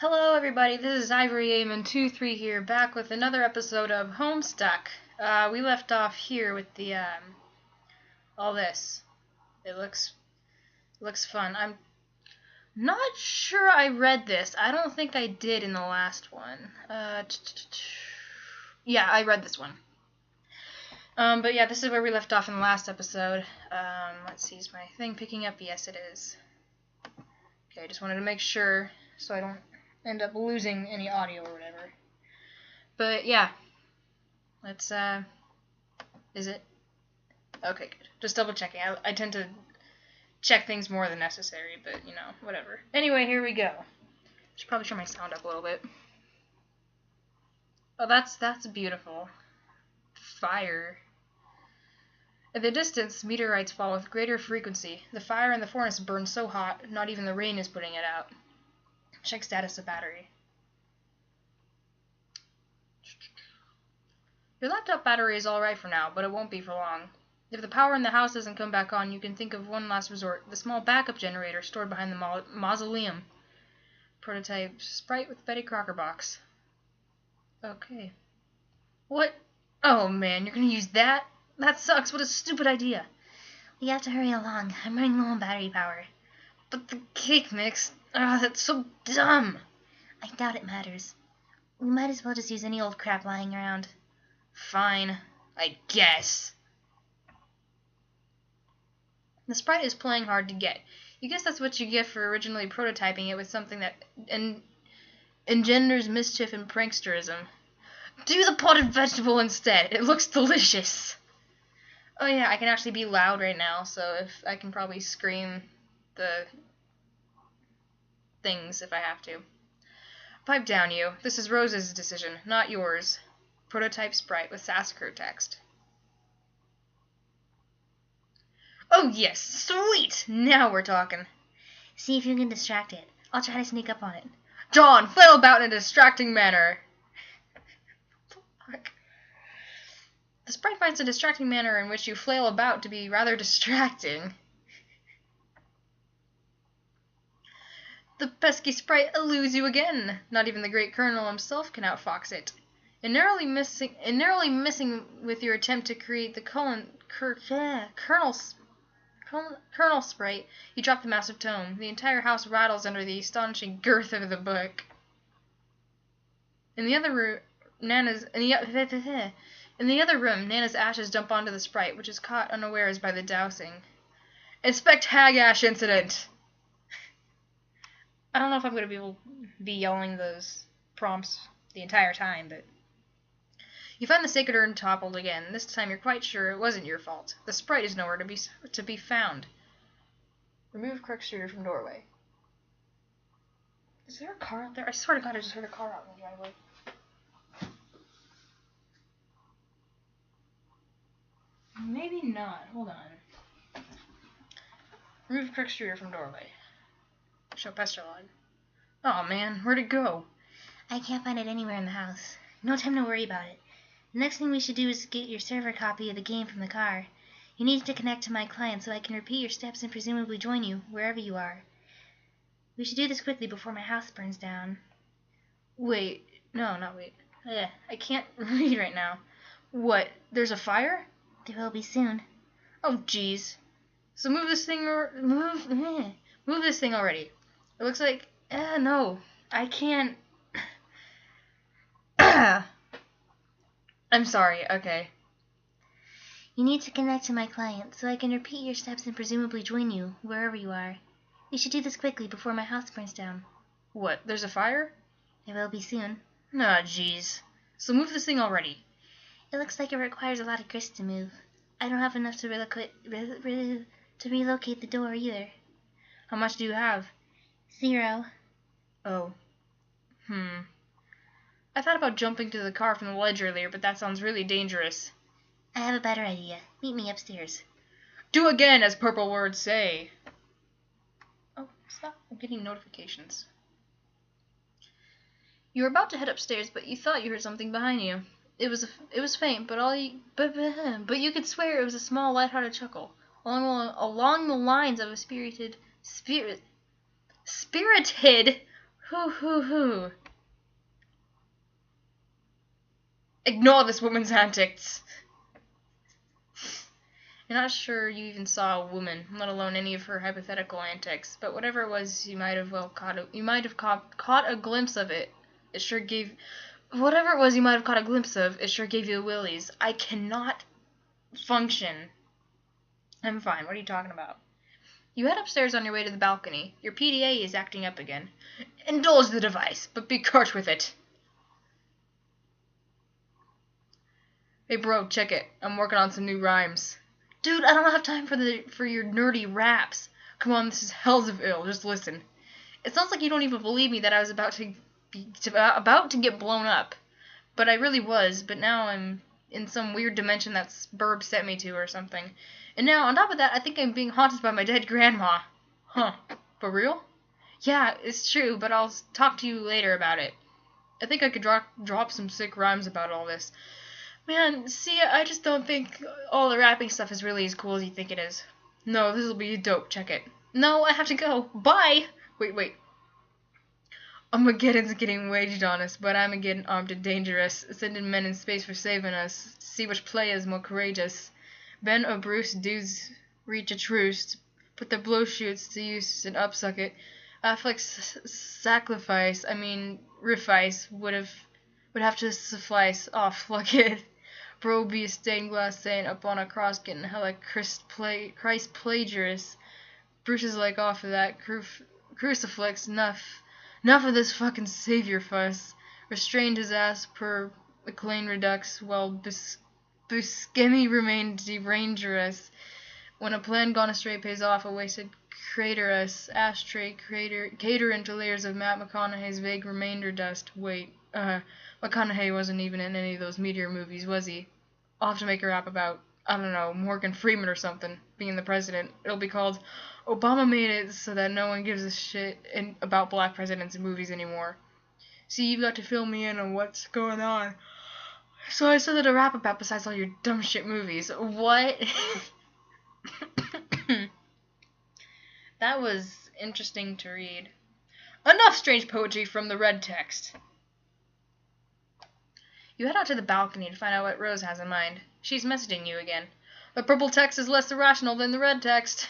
Hello everybody, this is Ivory Aimon23 here, back with another episode of Homestuck. We left off here with the, all this. It looks fun. I'm not sure I read this. I don't think I did in the last one. Yeah, I read this one. But yeah, this is where we left off in the last episode. Let's see, is my thing picking up? Yes, it is. Okay, just wanted to make sure so I don't end up losing any audio or whatever. But yeah, let's is it okay? Good. Just double checking. I tend to check things more than necessary, but you know, whatever. Anyway, here we go. Should probably turn my sound up a little bit. Oh, that's beautiful. Fire. At the distance, meteorites fall with greater frequency. The fire in the furnace burns so hot, not even the rain is putting it out. Check status of battery. Your laptop battery is alright for now, but it won't be for long. If the power in the house doesn't come back on, you can think of one last resort, the small backup generator stored behind the mausoleum. Prototype sprite with Betty Crocker box. Okay. What? Oh man, you're gonna use that? That sucks, what a stupid idea. We have to hurry along. I'm running low on battery power. But the cake mix, that's so dumb. I doubt it matters. We might as well just use any old crap lying around. Fine, I guess. The sprite is playing hard to get. You guess that's what you get for originally prototyping it with something that engenders mischief and pranksterism. Do the potted vegetable instead. It looks delicious. Oh yeah, I can actually be loud right now, so if I can probably scream the things if I have to. Pipe down, you. This is Rose's decision, not yours. Prototype sprite with Sassacre text. Oh yes, sweet! Now we're talking. See if you can distract it. I'll try to sneak up on it. John, flail about in a distracting manner. The sprite finds a distracting manner in which you flail about to be rather distracting. The pesky sprite eludes you again. Not even the great Colonel himself can outfox it. In narrowly missing with your attempt to create the Colonel sprite, you drop the massive tome. The entire house rattles under the astonishing girth of the book. In the other room, Nana's ashes dump onto the sprite, which is caught unawares by the dousing. Inspect hag ash incident. I don't know if I'm going to be able to be yelling those prompts the entire time, but... You find the sacred urn toppled again. This time you're quite sure it wasn't your fault. The sprite is nowhere to be found. Remove corkscrew from doorway. Is there a car out there? I swear to God I just heard a car out in the driveway. Maybe not. Hold on. Remove corkscrew from doorway. Show pester log. Oh man, where'd it go? I can't find it anywhere in the house. No time to worry about it. The next thing we should do is get your server copy of the game from the car. You need to connect to my client so I can repeat your steps and presumably join you, wherever you are. We should do this quickly before my house burns down. Wait. No, not wait. I can't read right now. What? There's a fire? There will be soon. Oh, jeez. So move this thing move this thing already. It looks like... no. I can't... I'm sorry, okay. You need to connect to my client, so I can repeat your steps and presumably join you, wherever you are. We should do this quickly before my house burns down. What, there's a fire? There will be soon. Ah, jeez. So move this thing already. It looks like it requires a lot of grist to move. I don't have enough to relocate the door either. How much do you have? 0. Oh. I thought about jumping to the car from the ledge earlier, but that sounds really dangerous. I have a better idea. Meet me upstairs. Do again, as purple words say. Oh, stop. I'm getting notifications. You were about to head upstairs, but you thought you heard something behind you. It was faint, but you could swear it was a small, light-hearted chuckle, along the lines of a spirited Hoo. Ignore this woman's antics. You're not sure you even saw a woman, let alone any of her hypothetical antics. But whatever it was, you might have caught a glimpse of it. It sure gave. Whatever it was, you might have caught a glimpse of. It sure gave you the willies. I cannot function. I'm fine. What are you talking about? You head upstairs on your way to the balcony. Your PDA is acting up again. Indulge the device, but be curt with it. Hey bro, check it. I'm working on some new rhymes. Dude, I don't have time for your nerdy raps. Come on, this is hells of ill. Just listen. It sounds like you don't even believe me that I was about to get blown up. But I really was, but now I'm in some weird dimension that Burb sent me to or something. And now, on top of that, I think I'm being haunted by my dead grandma. Huh. For real? Yeah, it's true, but I'll talk to you later about it. I think I could drop some sick rhymes about all this. Man, see, I just don't think all the rapping stuff is really as cool as you think it is. No, this'll be dope, check it. No, I have to go. Bye! Wait. Armageddon's getting waged on us, but I'm getting armed and dangerous. Sending men in space for saving us. See which player is more courageous. Ben or Bruce dudes reach a truce. Put their blow shoots to use and upsuck it. Affleck's sacrifice, riff-ice, would have to suffice. Oh, fuck it. Bro be a stained glass saint up on a cross getting hella Christ plagiarist. Bruce is like off of that crucifix. Enough of this fucking savior fuss. Restrained his ass per McLean Redux while Buscemi remained dangerous. When a plan gone astray pays off, a wasted craterous ashtray cater into layers of Matt McConaughey's vague remainder dust. Wait, McConaughey wasn't even in any of those Meteor movies, was he? I'll have to make a rap about, I don't know, Morgan Freeman or something, being the president. It'll be called Obama Made It So That No One Gives a Shit about black presidents in movies anymore. See, you've got to fill me in on what's going on. So I started a rap about besides all your dumb shit movies. What? That was interesting to read. Enough strange poetry from the red text. You head out to the balcony to find out what Rose has in mind. She's messaging you again. The purple text is less irrational than the red text.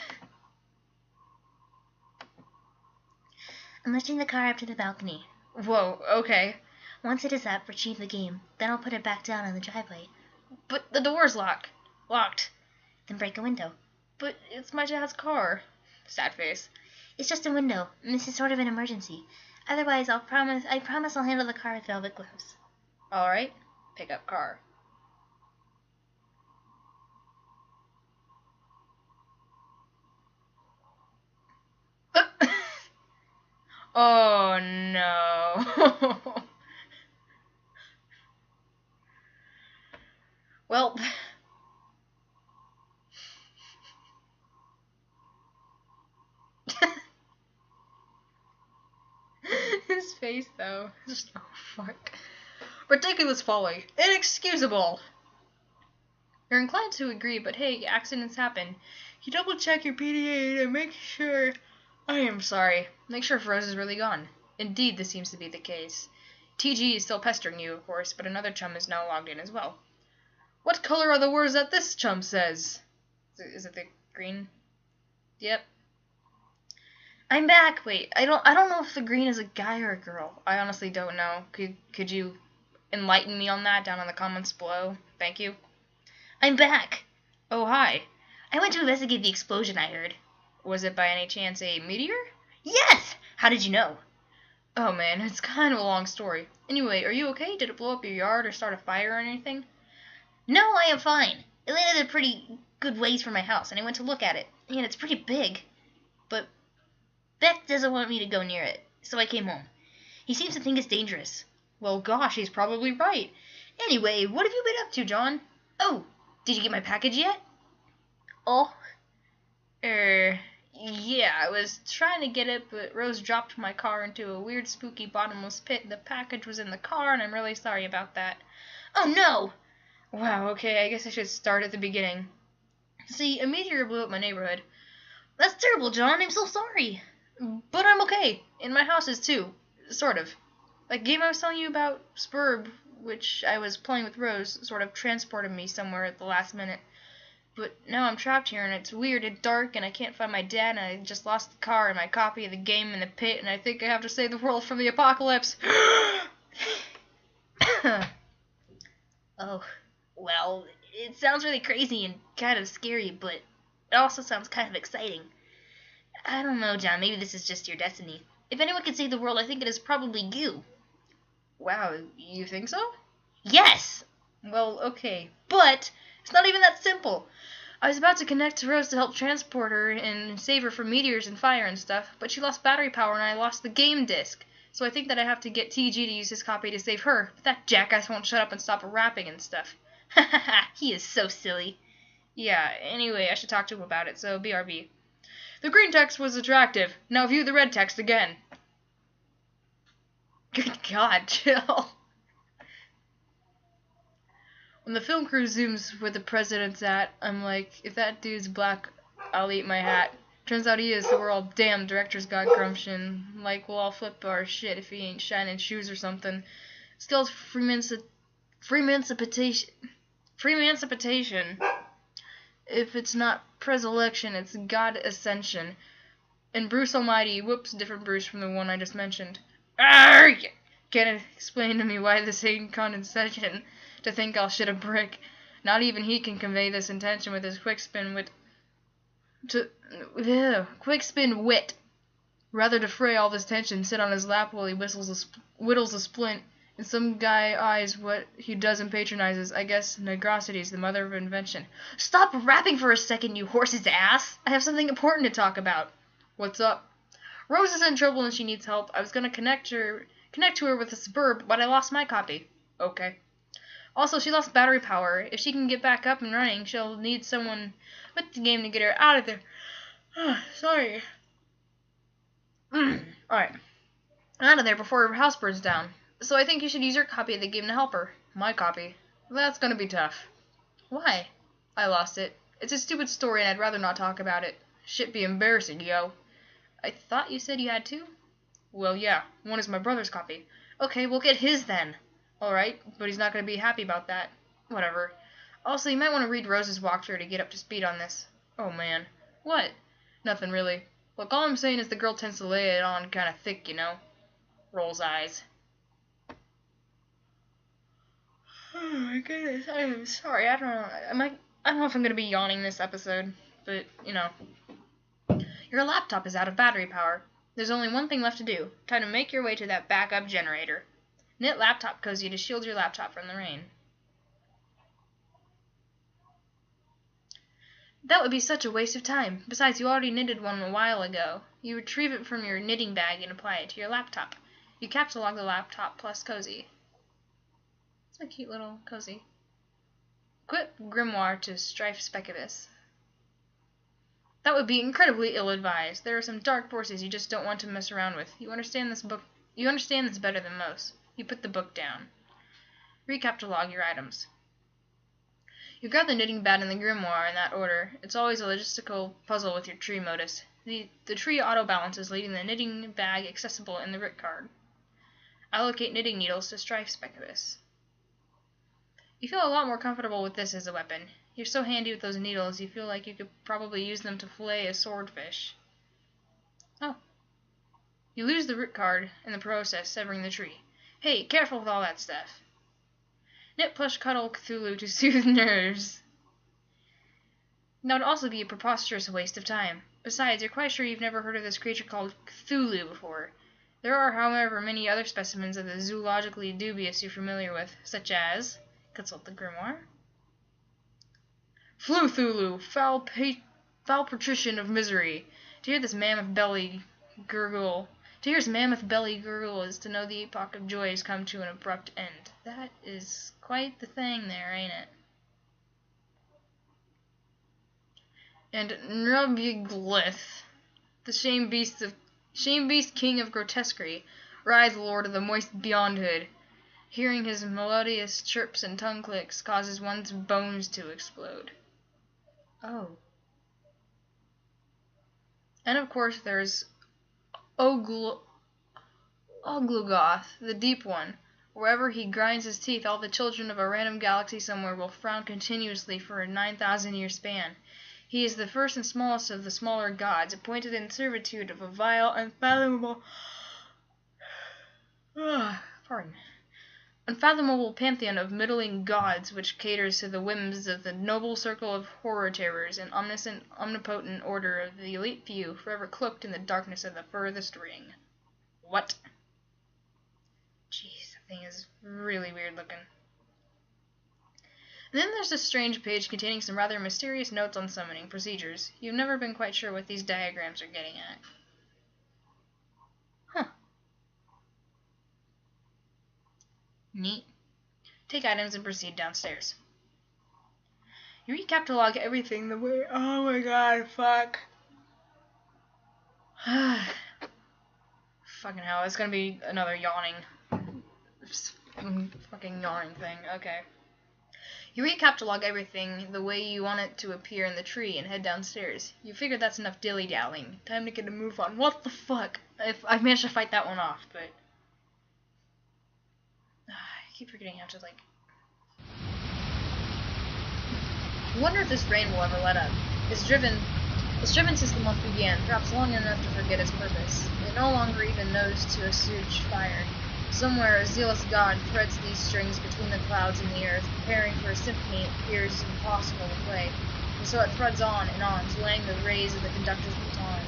I'm lifting the car up to the balcony. Whoa, okay. Once it is up, retrieve the game. Then I'll put it back down on the driveway. But the door's locked. Then break a window. But it's my dad's car. Sad face. It's just a window, and this is sort of an emergency. Otherwise, I promise I'll handle the car with velvet gloves. Alright, pick up car. Oh no. Well, his face though, just oh fuck. Ridiculous folly, inexcusable. You're inclined to agree, but hey, accidents happen. You double check your PDA to make sure. I am sorry. Make sure if Rose is really gone. Indeed, this seems to be the case. TG is still pestering you, of course, but another chum is now logged in as well. What color are the words that this chum says? Is it the green? Yep. I'm back. Wait, I don't know if the green is a guy or a girl. I honestly don't know. Could you enlighten me on that down in the comments below? Thank you. I'm back. Oh, hi. I went to investigate the explosion I heard. Was it by any chance a meteor? Yes! How did you know? Oh man, it's kind of a long story. Anyway, are you okay? Did it blow up your yard or start a fire or anything? No, I am fine. It landed a pretty good ways from my house, and I went to look at it. And it's pretty big. But Beck doesn't want me to go near it, so I came home. He seems to think it's dangerous. Well, gosh, he's probably right. Anyway, what have you been up to, John? Oh, did you get my package yet? Oh, yeah, I was trying to get it, but Rose dropped my car into a weird, spooky, bottomless pit. The package was in the car, and I'm really sorry about that. Oh, no! Wow, okay, I guess I should start at the beginning. See, a meteor blew up my neighborhood. That's terrible, John. I'm so sorry. But I'm okay. And my house is too. Sort of. Like game I was telling you about, Spurb, which I was playing with Rose, sort of transported me somewhere at the last minute. But now I'm trapped here, and it's weird and dark, and I can't find my dad, and I just lost the car and my copy of the game in the pit, and I think I have to save the world from the apocalypse. Oh, well, it sounds really crazy and kind of scary, but it also sounds kind of exciting. I don't know, John, maybe this is just your destiny. If anyone can save the world, I think it is probably you. Wow, you think so? Yes! Well, okay, but it's not even that simple. I was about to connect to Rose to help transport her and save her from meteors and fire and stuff, but she lost battery power and I lost the game disc. So I think that I have to get TG to use his copy to save her, but that jackass won't shut up and stop rapping and stuff. Ha ha ha, he is so silly. Yeah, anyway, I should talk to him about it, so BRB. The green text was attractive. Now view the red text again. Good God, chill. When the film crew zooms where the president's at, I'm like, if that dude's black, I'll eat my hat. Turns out he is, so we're all, damn, director's got gumption. Like, we'll all flip our shit if he ain't shining shoes or something. Still, Freemancipation. If it's not Pres-election, it's God Ascension. And Bruce Almighty, whoops, different Bruce from the one I just mentioned. Arrgh! Can't explain to me why this ain't condescension to think I'll shit a brick. Not even he can convey this intention with his quick spin wit. Quick spin wit. Rather defray all this tension, sit on his lap while he whittles a splint. And some guy eyes what he does and patronizes. I guess negrosity's the mother of invention. Stop rapping for a second, you horse's ass! I have something important to talk about. What's up? Rose is in trouble and she needs help. I was gonna connect to her with a Suburb, but I lost my copy. Okay. Also, she lost battery power. If she can get back up and running, she'll need someone with the game to get her out of there. Sorry. Alright. Out of there before her house burns down. So I think you should use your copy of the game to help her. My copy. That's gonna be tough. Why? I lost it. It's a stupid story and I'd rather not talk about it. Shit be embarrassing, yo. I thought you said you had two? Well, yeah. One is my brother's copy. Okay, we'll get his then. Alright, but he's not going to be happy about that. Whatever. Also, you might want to read Rose's walkthrough to get up to speed on this. Oh, man. What? Nothing really. Look, all I'm saying is the girl tends to lay it on kind of thick, you know? Rolls eyes. Oh my goodness, I am sorry. I don't know. I don't know if I'm going to be yawning this episode, but, you know. Your laptop is out of battery power. There's only one thing left to do. Time to make your way to that backup generator. Knit laptop cozy to shield your laptop from the rain. That would be such a waste of time. Besides, you already knitted one a while ago. You retrieve it from your knitting bag and apply it to your laptop. You capsulog the laptop plus cozy. It's a cute little cozy. Equip grimoire to Strife Specibus. That would be incredibly ill-advised. There are some dark forces you just don't want to mess around with. You understand this better than most. You put the book down. Recapitulog your items. You grab the knitting bag and the grimoire in that order. It's always a logistical puzzle with your tree modus. The tree auto-balances, leaving the knitting bag accessible in the Rick card. Allocate knitting needles to Strife Specibus. You feel a lot more comfortable with this as a weapon. You're so handy with those needles, you feel like you could probably use them to fillet a swordfish. Oh. You lose the Rick card in the process, severing the tree. Hey, careful with all that stuff. Knit plush cuddle Cthulhu to soothe nerves. That would also be a preposterous waste of time. Besides, you're quite sure you've never heard of this creature called Cthulhu before. There are, however, many other specimens of the zoologically dubious you're familiar with, such as... Consult the grimoire. Fluthulu, foul patrician of misery. To hear this mammoth belly gurgle... To hear his mammoth belly gurgle is to know the epoch of joy has come to an abrupt end. That is quite the thing there, ain't it? And Nrubiglith, the shame beast king of grotesquerie, rise lord of the moist beyondhood. Hearing his melodious chirps and tongue clicks causes one's bones to explode. Oh. And of course there's Oglugoth, the Deep One. Wherever he grinds his teeth, all the children of a random galaxy somewhere will frown continuously for a 9,000-year span. He is the first and smallest of the smaller gods, appointed in servitude of a vile, unfathomable pantheon of middling gods, which caters to the whims of the noble circle of horror-terrors and omniscient, omnipotent order of the elite few, forever cloaked in the darkness of the furthest ring. What? Jeez, that thing is really weird looking. And then there's this strange page containing some rather mysterious notes on summoning procedures. You've never been quite sure what these diagrams are getting at. Huh. Neat. Take items and proceed downstairs. You recapitulog everything the way... Oh my god, fuck. Fucking hell, it's gonna be another yawning. Fucking yawning thing. Okay. You recapitulog everything the way you want it to appear in the tree and head downstairs. You figure that's enough dilly-dallying. Time to get a move on. What the fuck? I've managed to fight that one off, but... I keep forgetting how to, like... I wonder if this rain will ever let up. It's driven since the month began, perhaps long enough to forget its purpose. It no longer even knows to assuage fire. Somewhere a zealous god threads these strings between the clouds and the earth, preparing for a symphony it appears impossible to play. And so it threads on and on, delaying the rays of the conductor's baton.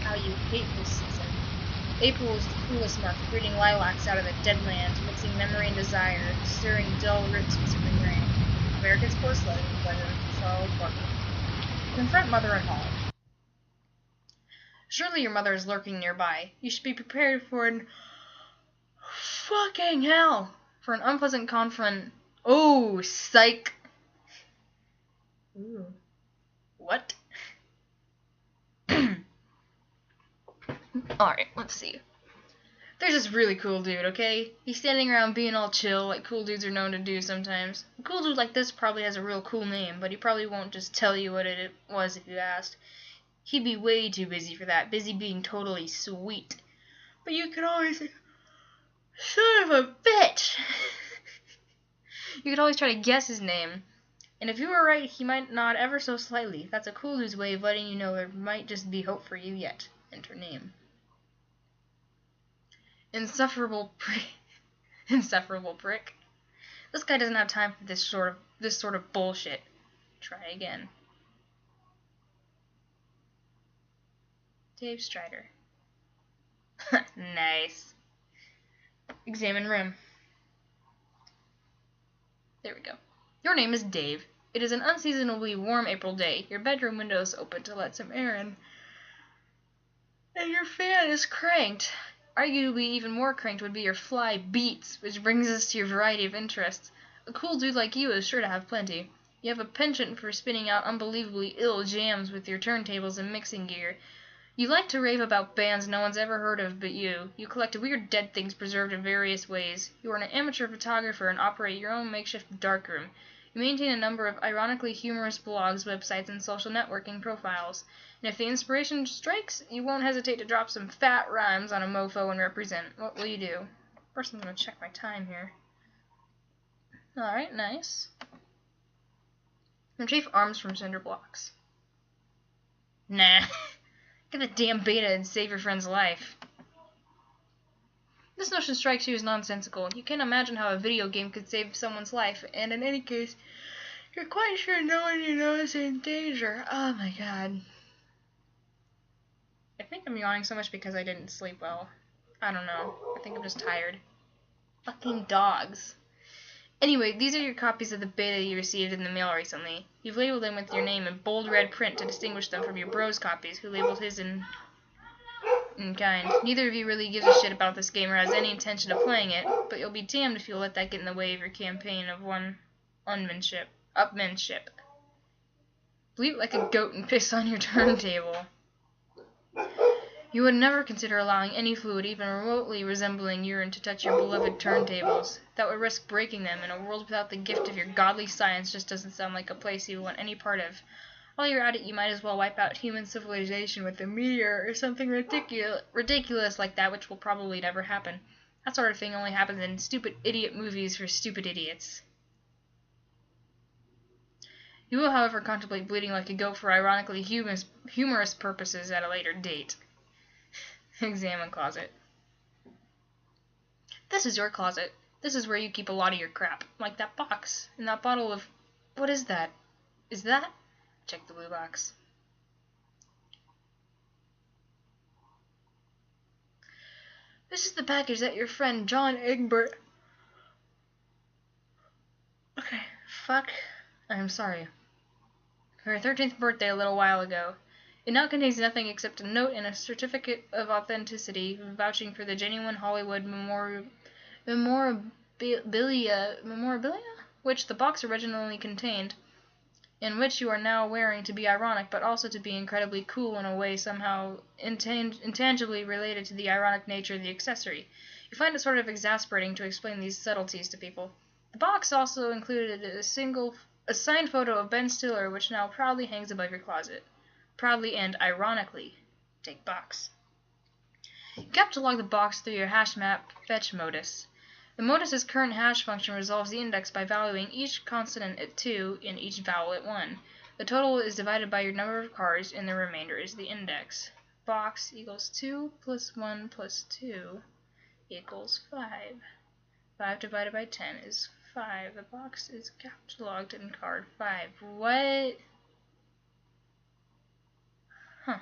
How you hate this season. April is the coolest month, breeding lilacs out of the dead land, mixing memory and desire, stirring dull roots with spring rain. American sports legend, Charles Barkley. Confront mother in hall. Surely your mother is lurking nearby. You should be prepared for an... Fucking hell! For an unpleasant confront... Oh, psych! Ooh. What? Alright, let's see. There's this really cool dude, okay? He's standing around being all chill, like cool dudes are known to do sometimes. A cool dude like this probably has a real cool name, but he probably won't just tell you what it was if you asked. He'd be way too busy for that, busy being totally sweet. But you could always... Son of a bitch! You could always try to guess his name. And if you were right, he might nod ever so slightly. That's a cool dude's way of letting you know there might just be hope for you yet. Enter name. Insufferable prick. Insufferable prick. This guy doesn't have time for this sort of bullshit. Try again. Dave Strider. Nice. Examine room. There we go. Your name is Dave. It is an unseasonably warm April day. Your bedroom window is open to let some air in. And your fan is cranked. Arguably even more cranked would be your fly beats, which brings us to your variety of interests. A cool dude like you is sure to have plenty. You have a penchant for spinning out unbelievably ill jams with your turntables and mixing gear. You like to rave about bands no one's ever heard of but you. You collect weird dead things preserved in various ways. You are an amateur photographer and operate your own makeshift darkroom. You maintain a number of ironically humorous blogs, websites, and social networking profiles. And if the inspiration strikes, you won't hesitate to drop some fat rhymes on a mofo and represent. What will you do? First I'm going to check my time here. Alright, nice. Retrieve arms from cinder blocks. Nah. Get the damn beta and save your friend's life. This notion strikes you as nonsensical. You can't imagine how a video game could save someone's life, and in any case, you're quite sure no one you know is in danger. Oh my god. I think I'm yawning so much because I didn't sleep well. I don't know. I think I'm just tired. Fucking dogs. Anyway, these are your copies of the beta you received in the mail recently. You've labeled them with your name in bold red print to distinguish them from your bro's copies, who labeled his in kind. Neither of you really gives a shit about this game or has any intention of playing it, but you'll be damned if you'll let that get in the way of your campaign of upmanship. Bleat like a goat and piss on your turntable. You would never consider allowing any fluid even remotely resembling urine to touch your beloved turntables. That would risk breaking them, and a world without the gift of your godly science just doesn't sound like a place you want any part of. While you're at it, you might as well wipe out human civilization with a meteor or something ridiculous like that, which will probably never happen. That sort of thing only happens in stupid idiot movies for stupid idiots. You will, however, contemplate bleeding like a goat for ironically humorous purposes at a later date. Examine closet. This is your closet. This is where you keep a lot of your crap, like that box and that bottle of... What is that? Is that? Check the blue box. This is the package that your friend John Egbert... Okay, fuck. I'm sorry. Her 13th birthday a little while ago. It now contains nothing except a note and a certificate of authenticity vouching for the genuine Hollywood memorabilia, which the box originally contained, and which you are now wearing to be ironic, but also to be incredibly cool in a way somehow intangibly related to the ironic nature of the accessory. You find it sort of exasperating to explain these subtleties to people. The box also included a signed photo of Ben Stiller, which now proudly hangs above your closet. Proudly and ironically. Take box. You capture-log the box through your hash map fetch modus. The modus's current hash function resolves the index by valuing each consonant at 2 and each vowel at 1. The total is divided by your number of cards, and the remainder is the index. Box equals 2 plus 1 plus 2 equals 5. 5 divided by 10 is 5. The box is capture-logged in card 5. What? Huh.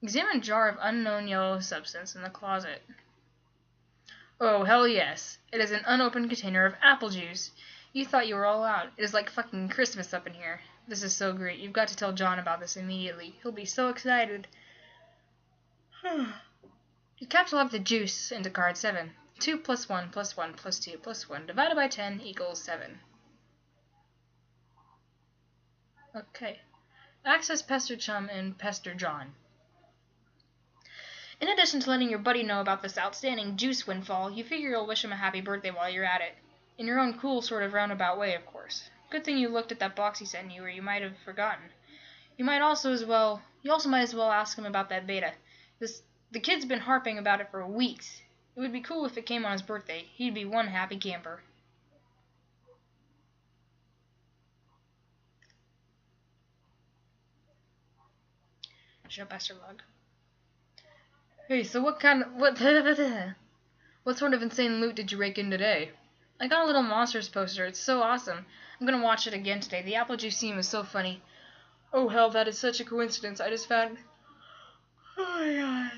Examine jar of unknown yellow substance in the closet. Oh, hell yes. It is an unopened container of apple juice. You thought you were all out. It is like fucking Christmas up in here. This is so great. You've got to tell John about this immediately. He'll be so excited. You capture-log the juice into card 7. 2 plus 1 plus 1 plus 2 plus 1 divided by 10 equals 7. Okay. Access Pester Chum and Pester John. In addition to letting your buddy know about this outstanding juice windfall, you figure you'll wish him a happy birthday while you're at it. In your own cool, sort of roundabout way, of course. Good thing you looked at that box he sent you, or you might have forgotten. You also might as well ask him about that beta. The kid's been harping about it for weeks. It would be cool if it came on his birthday. He'd be one happy camper. Show Pester log. Hey, so what sort of insane loot did you rake in today? I got a little Monsters poster. It's so awesome. I'm gonna watch it again today. The apple juice scene was so funny. Oh hell, that is such a coincidence. I just found... Oh my god.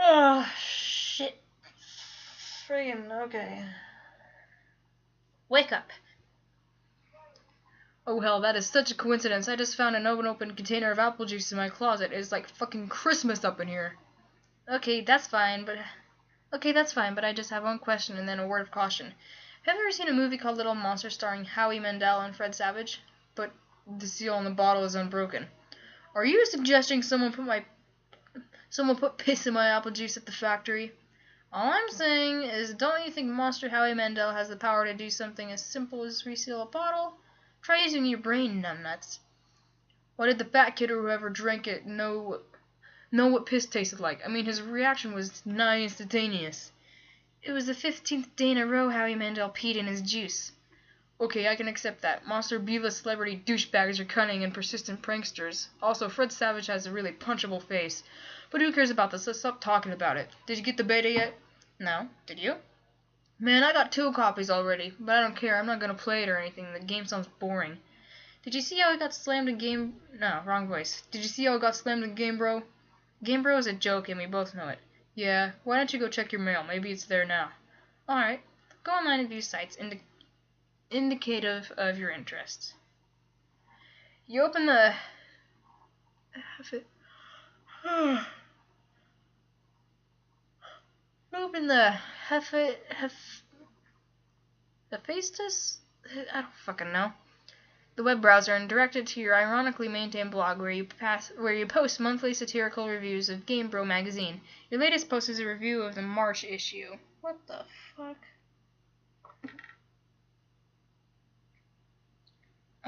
Oh, shit. Friggin' okay. Wake up. Oh hell, that is such a coincidence. I just found an unopened container of apple juice in my closet. It's like fucking Christmas up in here. Okay, that's fine, but I just have one question and then a word of caution. Have you ever seen a movie called Little Monsters starring Howie Mandel and Fred Savage? But the seal on the bottle is unbroken. Are you suggesting someone put piss in my apple juice at the factory? All I'm saying is, don't you think Monster Howie Mandel has the power to do something as simple as reseal a bottle? Try using your brain, numbnuts. Why did the fat kid or whoever drank it know what piss tasted like? I mean, his reaction was nigh instantaneous. It was the 15th day in a row Howie Mandel peed in his juice. Okay, I can accept that. Monster B-list celebrity douchebags are cunning and persistent pranksters. Also, Fred Savage has a really punchable face. But who cares about this? Let's stop talking about it. Did you get the beta yet? No. Did you? Man, I got 2 copies already, but I don't care. I'm not gonna play it or anything. The game sounds boring. Did you see how I got slammed in Game... No, wrong voice. Did you see how I got slammed in Game Bro? Game Bro is a joke and we both know it. Yeah, why don't you go check your mail? Maybe it's there now. Alright. Go online and view sites indicative of your interests. You open the... Open the Hephaestus? I don't fucking know. The web browser and direct it to your ironically maintained blog where you post monthly satirical reviews of Game Bro magazine. Your latest post is a review of the March issue. What the fuck?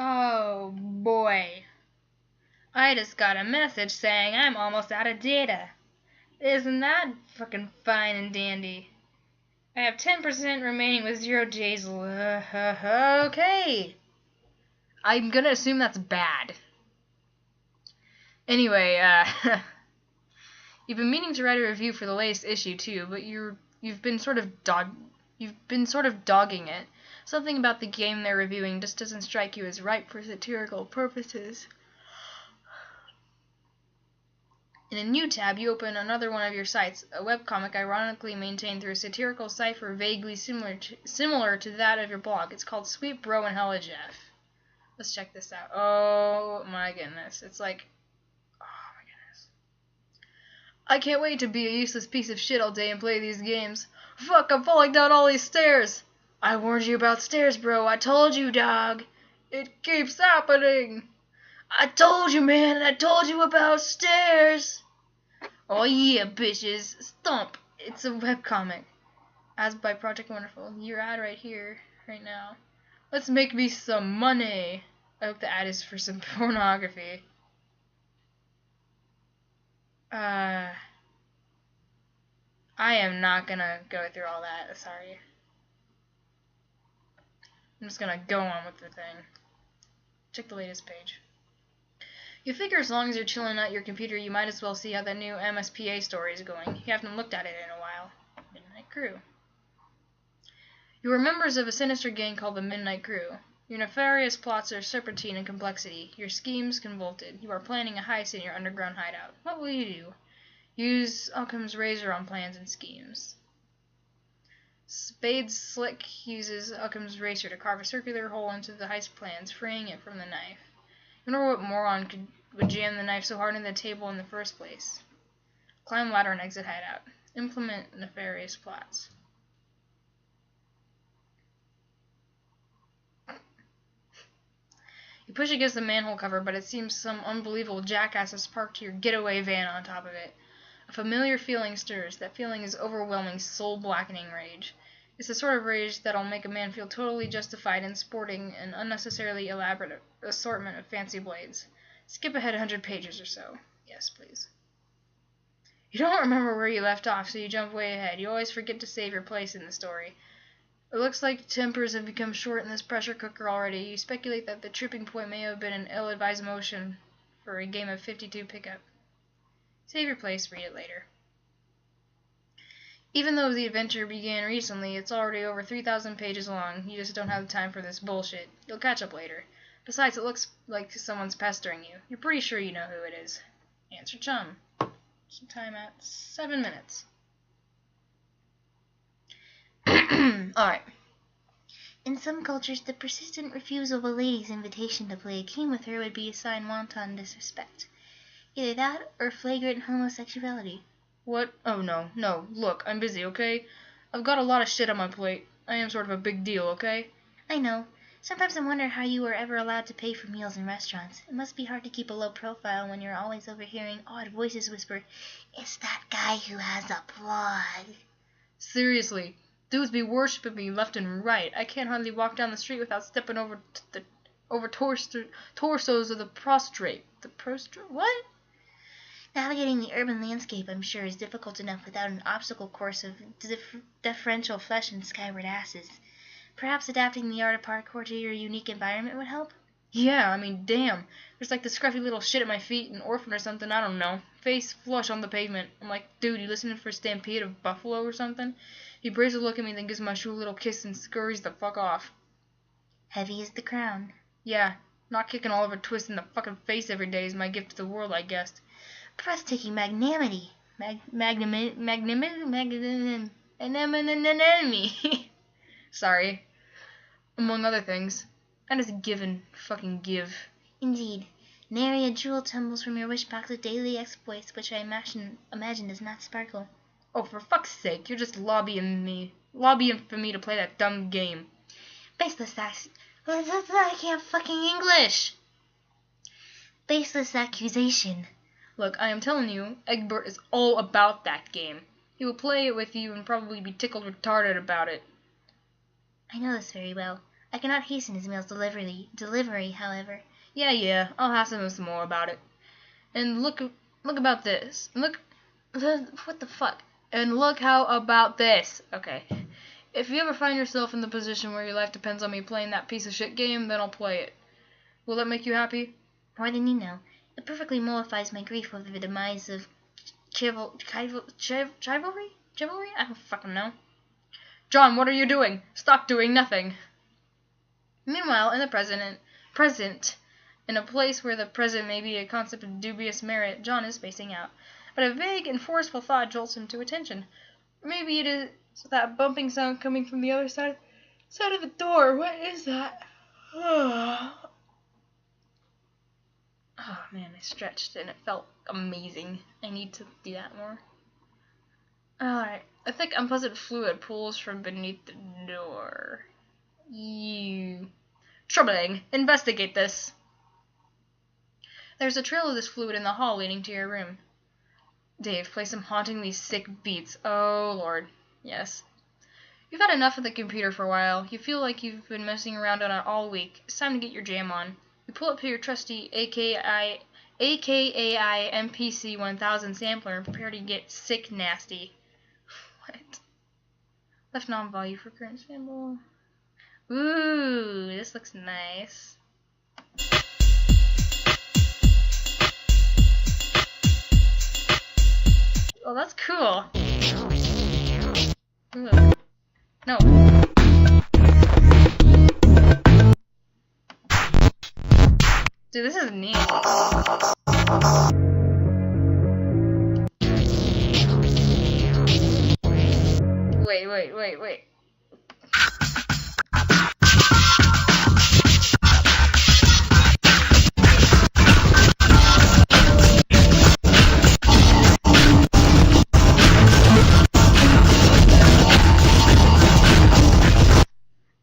Oh boy. I just got a message saying I'm almost out of data. Isn't that fucking fine and dandy? I have 10% remaining with 0 days. Okay. I'm gonna assume that's bad. Anyway, you've been meaning to write a review for the latest issue too, but you've been sort of dogging it. Something about the game they're reviewing just doesn't strike you as ripe for satirical purposes. In a new tab, you open another one of your sites, a webcomic ironically maintained through a satirical cipher vaguely similar to that of your blog. It's called Sweet Bro and Hella Jeff. Let's check this out. Oh my goodness. It's like, oh my goodness. I can't wait to be a useless piece of shit all day and play these games. Fuck, I'm falling down all these stairs. I warned you about stairs, bro. I told you, dog. It keeps happening. I told you, man. I told you about stairs. Oh yeah, bitches. Stomp. It's a webcomic. As by Project Wonderful. Your ad right here, right now. Let's make me some money. I hope the ad is for some pornography. I am not gonna go through all that. Sorry. I'm just gonna go on with the thing. Check the latest page. You figure as long as you're chilling at your computer, you might as well see how the new MSPA story is going. You haven't looked at it in a while. Midnight Crew. You are members of a sinister gang called the Midnight Crew. Your nefarious plots are serpentine in complexity. Your schemes convoluted. You are planning a heist in your underground hideout. What will you do? Use Occam's razor on plans and schemes. Spade Slick uses Occam's razor to carve a circular hole into the heist plans, freeing it from the knife. You wonder what moron would jam the knife so hard into the table in the first place. Climb ladder and exit hideout. Implement nefarious plots. You push against the manhole cover, but it seems some unbelievable jackass has parked your getaway van on top of it. A familiar feeling stirs. That feeling is overwhelming, soul-blackening rage. It's the sort of rage that'll make a man feel totally justified in sporting an unnecessarily elaborate assortment of fancy blades. Skip ahead 100 pages or so. Yes, please. You don't remember where you left off, so you jump way ahead. You always forget to save your place in the story. It looks like tempers have become short in this pressure cooker already. You speculate that the tripping point may have been an ill-advised motion for a game of 52 pickup. Save your place, read it later. Even though the adventure began recently, it's already over 3,000 pages long. You just don't have the time for this bullshit. You'll catch up later. Besides, it looks like someone's pestering you. You're pretty sure you know who it is. Answer Chum. Sometime at 7 minutes. Alright. In some cultures, the persistent refusal of a lady's invitation to play a game with her would be a sign wanton disrespect. Either that, or flagrant homosexuality. What? Oh, no. Look, I'm busy, okay? I've got a lot of shit on my plate. I am sort of a big deal, okay? I know. Sometimes I wonder how you were ever allowed to pay for meals in restaurants. It must be hard to keep a low profile when you're always overhearing odd voices whisper, "It's that guy who has a blog." Seriously. Dudes be worshipping me left and right. I can't hardly walk down the street without stepping over torsos of the prostrate. The prostrate? What? Navigating the urban landscape, I'm sure, is difficult enough without an obstacle course of deferential flesh and skyward asses. Perhaps adapting the art of parkour to your unique environment would help? Yeah, I mean, damn. There's like this scruffy little shit at my feet, an orphan or something, I don't know. Face flush on the pavement. I'm like, dude, you listening for a stampede of buffalo or something? He braves a look at me, then gives my shoe a little kiss and scurries the fuck off. Heavy is the crown. Yeah, not kicking Oliver Twist in the fucking face every day is my gift to the world, I guess. Breathtaking magnanimity. Magnanimity. Sorry. Among other things. I just give and fucking give. Indeed. Nary a jewel tumbles from your wish box of daily exploits, which I imagine does not sparkle. Oh, for fuck's sake, you're just lobbying for me to play that dumb game. Baseless I can't fucking English! Baseless accusation. Look, I am telling you, Egbert is all about that game. He will play it with you and probably be tickled retarded about it. I know this very well. I cannot hasten his mail's delivery, however. Yeah, I'll ask him some more about it. And look about this. What the fuck? And look how about this. Okay. If you ever find yourself in the position where your life depends on me playing that piece of shit game, then I'll play it. Will that make you happy? More than you know. It perfectly mollifies my grief over the demise of chivalry? I don't fucking know. John, what are you doing? Stop doing nothing. Meanwhile, in the present, in a place where the present may be a concept of dubious merit, John is spacing out. But a vague and forceful thought jolts him to attention. Maybe it is that bumping sound coming from the other side of the door. What is that? Oh man, I stretched and it felt amazing. I need to do that more. Alright, I think unpleasant fluid pools from beneath the door. Troubling. Investigate this. There's a trail of this fluid in the hall leading to your room. Dave, play some hauntingly sick beats. Oh lord. Yes. You've had enough of the computer for a while. You feel like you've been messing around on it all week. It's time to get your jam on. You pull up your trusty AKAI MPC 1000 sampler and prepare to get sick nasty. What? Left non-value for current sample. Ooh, this looks nice. Oh, that's cool. Ooh. No. Dude, this is neat. Wait.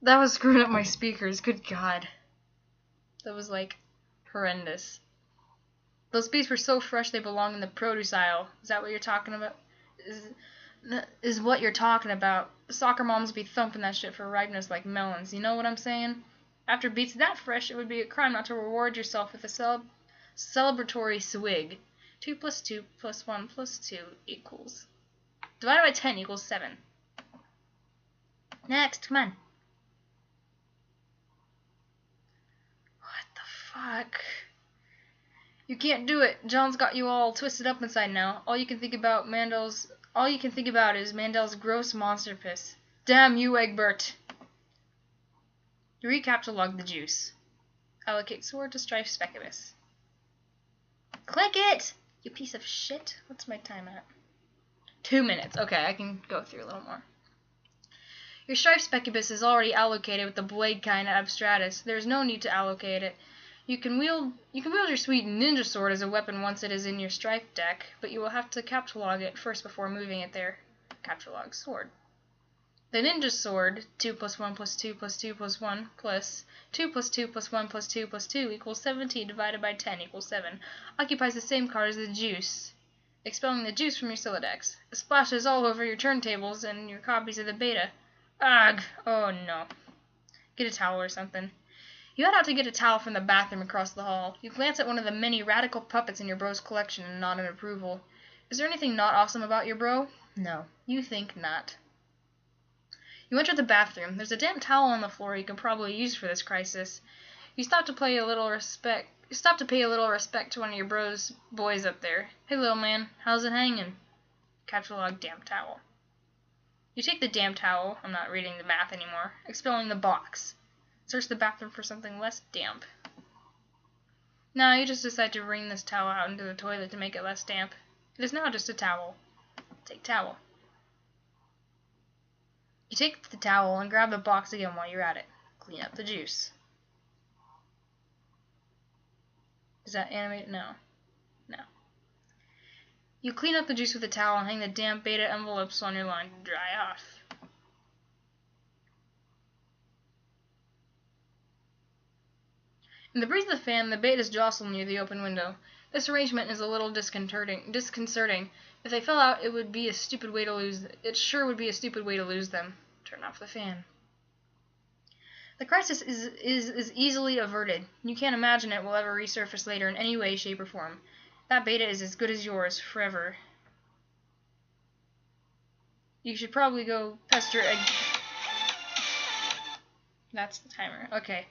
That was screwing up my speakers. Good God. That was like horrendous. Those beets were so fresh they belong in the produce aisle. Is that what you're talking about? Is what you're talking about. Soccer moms be thumping that shit for ripeness like melons. You know what I'm saying? After beets that fresh, it would be a crime not to reward yourself with a celebratory swig. 2 plus 2 plus 1 plus 2 equals... Divided by 10 equals 7. Next, come on. What the fuck? You can't do it. John's got you all twisted up inside now. All you can think about is Mandel's gross monster piss. Damn you, Egbert. Recapitulog the juice. Allocate sword to Strife Specibus. Click it! You piece of shit. What's my time at? 2 minutes. Okay, I can go through a little more. Your Strife Specibus is already allocated with the blade kind of abstratus. There is no need to allocate it. You can wield your sweet ninja sword as a weapon once it is in your Strife deck, but you will have to capitulog it first before moving it there. Capitulog sword. The ninja sword, 2 plus 1 plus 2 plus 2 plus 1 plus 2 plus 2 plus 1 plus 2 plus 2 equals 17 divided by 10 equals 7, occupies the same card as the juice, expelling the juice from your Siladex. It splashes all over your turntables and your copies of the beta. Ugh! Oh no. Get a towel or something. You head out to get a towel from the bathroom across the hall. You glance at one of the many radical puppets in your bro's collection and nod in approval. Is there anything not awesome about your bro? No. You think not. You enter the bathroom. There's a damp towel on the floor you could probably use for this crisis. You stop to pay a little respect to one of your bro's boys up there. Hey, little man, how's it hanging? Capitulog damp towel. You take the damp towel, I'm not reading the math anymore, expelling the box. Search the bathroom for something less damp. Now you just decide to wring this towel out into the toilet to make it less damp. It is now just a towel. Take towel. You take the towel and grab the box again while you're at it. Clean up the juice. Is that animated? No. No. You clean up the juice with a towel and hang the damp beta envelopes on your line to dry off. In the breeze of the fan, the betas jostle near the open window. This arrangement is a little disconcerting. If they fell out, it would be a stupid way to lose. It sure would be a stupid way to lose them. Turn off the fan. The crisis is easily averted. You can't imagine it will ever resurface later in any way, shape, or form. That beta is as good as yours, forever. You should probably go pester egg... That's the timer. Okay.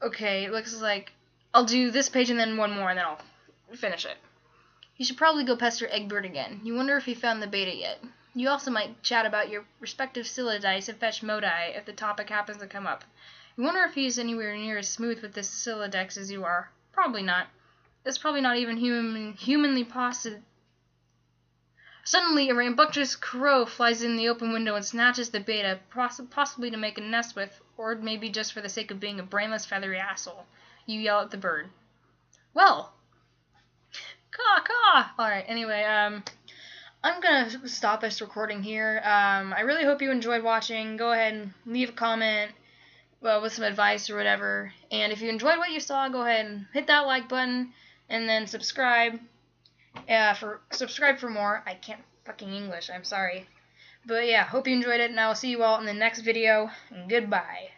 Okay, it looks like I'll do this page and then one more, and then I'll finish it. You should probably go pester Egbert again. You wonder if he found the beta yet. You also might chat about your respective Scylla dice and fetch Modi if the topic happens to come up. You wonder if he's anywhere near as smooth with this Scylla dex as you are. Probably not. It's probably not even humanly possible. Suddenly, a rambunctious crow flies in the open window and snatches the beta, possibly to make a nest with, or maybe just for the sake of being a brainless, feathery asshole. You yell at the bird. Well! Caw, caw! Alright, anyway, I'm gonna stop this recording here. I really hope you enjoyed watching. Go ahead and leave a comment with some advice or whatever. And if you enjoyed what you saw, go ahead and hit that like button, and then subscribe. Subscribe for more. I can't fucking English, I'm sorry. But yeah, hope you enjoyed it, and I will see you all in the next video. Goodbye.